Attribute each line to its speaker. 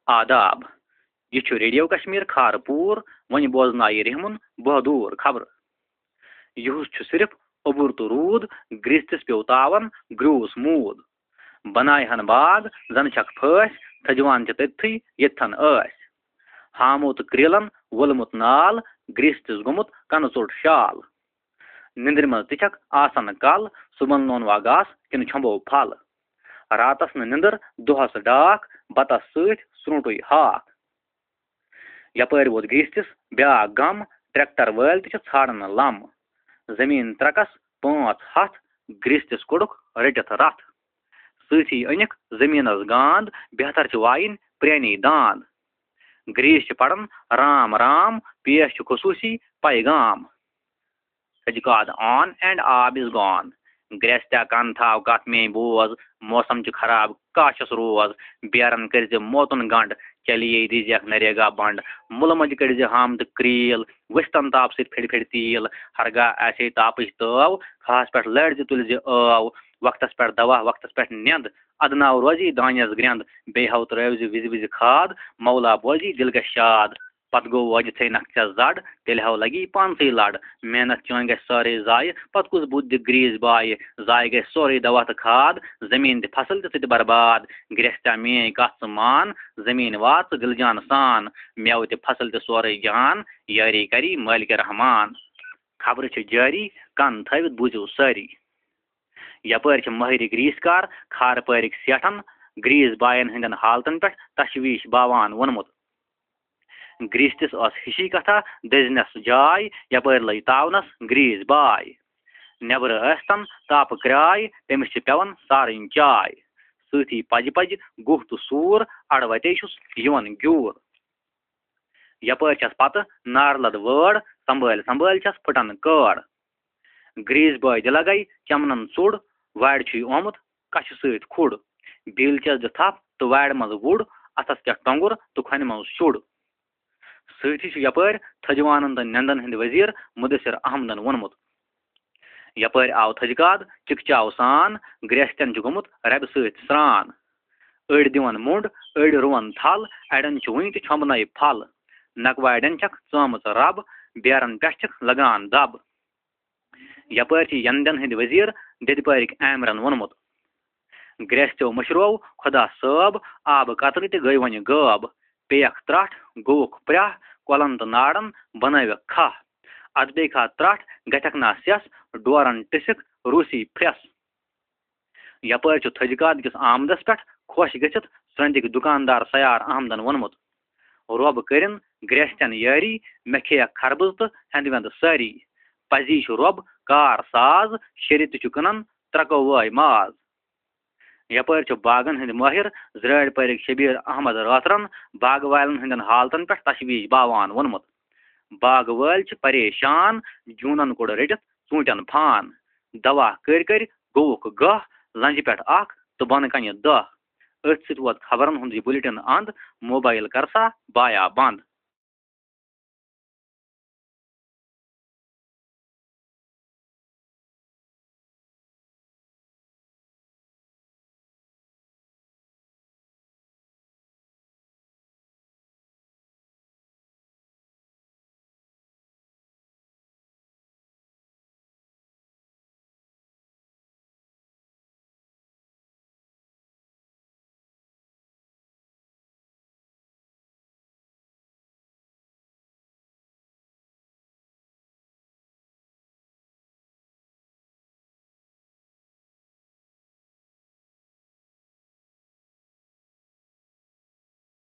Speaker 1: आदाब यह radio Kashmir खारपूर one बोजनाय रहमुन बहदूर खबर युस सिर्फ अबुर तो रूद ग्रिस्तिस पेव तावन ग्रूस मूद बनायहन बाग जन छक फस थजवान तथी यथन हामो तो क्रेलन वोलमुत नाल ग्रिस्तिस गुमुत कन चोट शाल निंद्र मज तक आसन कल सुबन लोन वागास किन छंबो फल रातस निंदर दोहस डाक बतस सत स्रूटुय हाक यपर वोत ग्रिस्तिस ब्या गम ट्रैक्टर वल ाड़न लम जमीन त्रकस 5 हथ ग्रिस्तिस कोड़ुक रटित रथ सथी अनिक जमीनस गांद बेहतर वाइन प्रेनी दांद ग्रीस पड़न राम राम पेश खसूसी पैगाम सजकाद ऑन एंड आब इज गॉन ग्रेस त्या कन थाव कत में बोज मौसम खराब काशस रोज बेरन कर मोतन गंड चलिए दीजिए नरेगा बंड मुल मज कर हम तो क्रील वस्तन ताप सत फिर फिर तील हरगा ऐसे तापच तव खास पे लड़ तुल आव वक्तस पे दवा वक्तस पे नंद अदनाव रोजी दानस ग्रंद बेहव त्रवि विज विज खाद मौला बोजी दिल ग शाद पत गो वज थे नक्शा जड़ तेल हव लगी पानसे लड़ मेहनत चोन ग सारे जाय पत कुछ बुद्ध ग्रीस बाय जाय ग सोरे दवा तो खाद जमीन फसल तो बर्बाद ग्रस्ता मे कत मान जमीन वात दिल जान सान मेव त फसल तो सोरे जान यारी करी मालिक रहमान खबर जारी कन थवित बूझो सारी यपर महर ग्रीस कार खार परिक सेठन ग्रीस बायन हंदन हालतन पे तशवीश बावान वनमुत ग्रीस्तिस हिशी कथा दजनस जाय यपर लई तावनस ग्रीस बाय नेबर तन ताप क्राय तमिस पेवन सारन चाय सथी पज पज गुह तो सूर अड़वते यवन ग्यूर यपर पत नार लद वड़ संभाल संभाल फुटन कड़ ग्रीस बाय दिल गई चमनन चुड़ वाड़ ओमुत कश सत खुड़ बिल थप तो वाड़ मज वुड़ अथस पे टोंगुर तो खन मज शुड़ सथी यपर थजवानन तो नंदन हंद वजीर मुदसर अहमदन वोनमुत यपर आव थजकाद चिकचाव सान ग्रेस्तन गुमुत रब सत स्रान अड़ दिवन मुंड अड़ रुवन थल अड़न वन छमन फल नकवाड़न चमच रब बेरन पे लगान दब यपर यंदन हंद वजीर दिद परिक आमरन वोनमुत ग्रेस्तो मशरो खुदा सब आब कतर तो गई वन गब पेख त्रठ गोख प्रह कोलन तो नाड़न बनव खह अद बे खा त्रठ गथक ना सेस डोरन टिसिक रूसी फ्रेस यपर थजकाद किस आमदस पे खुश गथित संदिक दुकानदार सयार अहमदन वोनमुत रोब करिन ग्रेस्तन यारी मे खे खरबज तो हंद वंद सारी पजी रोब कार साज शरित कनन त्रको वाय माज यपर बागन हंद माहिर जराड़ परिक शबीर अहमद रातरन बाग वालन हंदन हालतन पे तशवीश बावान वोनमुत बाग वाल परेशान जूनन कोड़ रटित चूटन फान दवा कर गोक गह लंज पे तो बन कन 10 अथ सत वोत खबरन हंद बुलेटिन अंद मोबाइल करसा बाया बंद